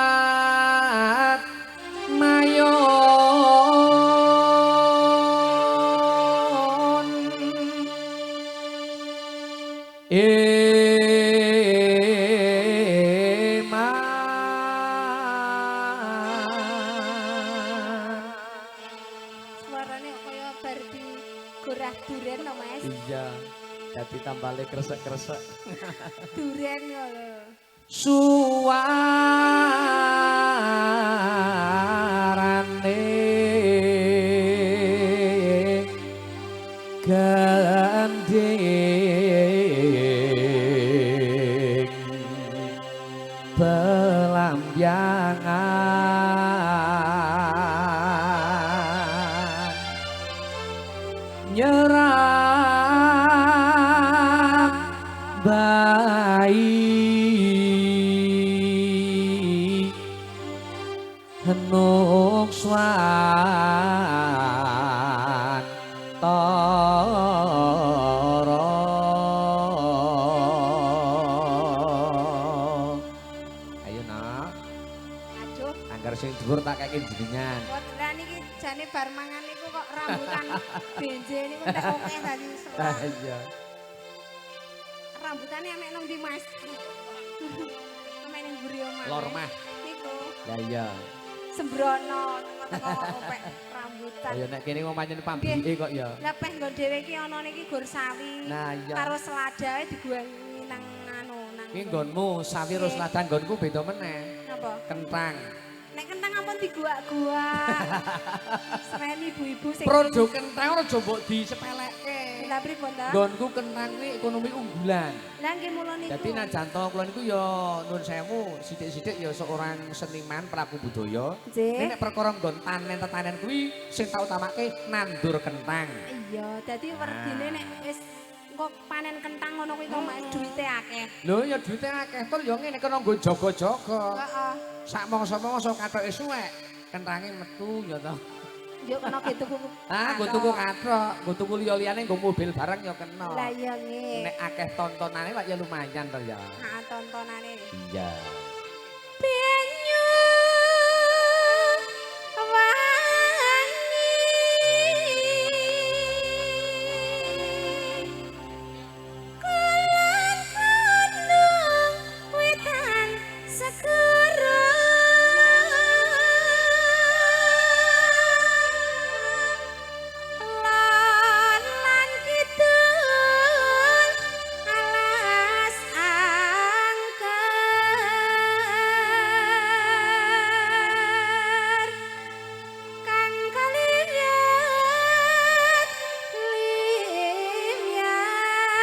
Mambyat mayon Suarane kaya bar digorah duren to, Mas. iya dadi tambale kresek-kresek Duren yo lho. Suarane gandeng pelambyangan nyerap bayi henuk swan tara ayo nak Aduh, anggar sing dhuwur tak kake jenengan lah niki jane bar mangan niku kok rambutan benje niku tak oke tadi ah selah. iya Rambutane amek nang ndi, Mas? Amek ning mburi omah. lor mah Niku lah iya sembrono teko opek rambutan. ayo nek kene ngomongin pambike kok ya Lah peh nggon dhewe iki ana niki gur sawi. nah iya Karo seladae diguangi nang anu nang. iki nggonmu sawi terus ladan nggonku beda meneh Napa? kentang Nek kentang ampun diguak-guak. Sereni ibu-ibu sing produk kentang ora aja mbok disepelekke Lah pripun ta? nggonku kentang kuwi ekonomi unggulan Lah nggih mulo niku. dadi najan to kula niku ya nuwun sewu sithik-sithik ya seorang seniman pelaku budaya Nggih. nek perkara nggon panen-tetanen kuwi sing tak utamake nandur kentang Iya, dadi werdine nek wis engko panen kentang ngono kuwi kok mak duwite akeh. lho ya duwite akeh tur ya ngene kena nggo jaga-jaga Heeh. sak mangsa-mangsa katoke suwek kentange metu ya to Yo kena ge tuku. ah nggo tuku kathok nggo tuku liya-liyane nggo mobil barang ya kena Lah iya nggih. nek akeh tontonane kok ya lumayan to ya Nah, tontonane. iya Penyu wangi kulon gunung wetan segara lan kidul alas angker kang kaliyat liwat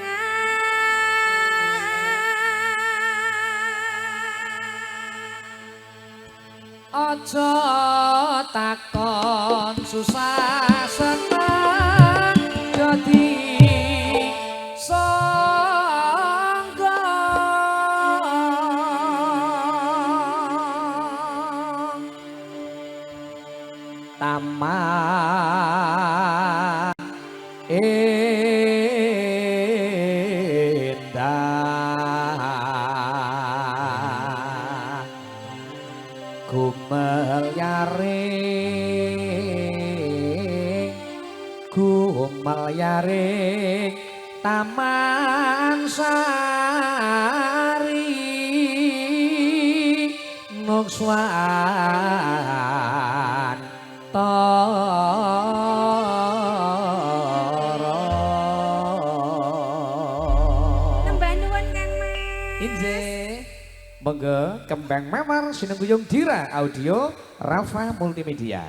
belambiangan aja takon susah seneng dadi sangga taman endah gumel yaring taman sari nungswan tara nembah nuwun Kang Mas. Inje monggo kembang mawar sinengguyung Dira Audio Rafa Multimedia.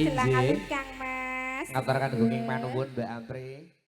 Delangalun Kang Mas. Ngaturkan gunging manuwun Mbak Ampri.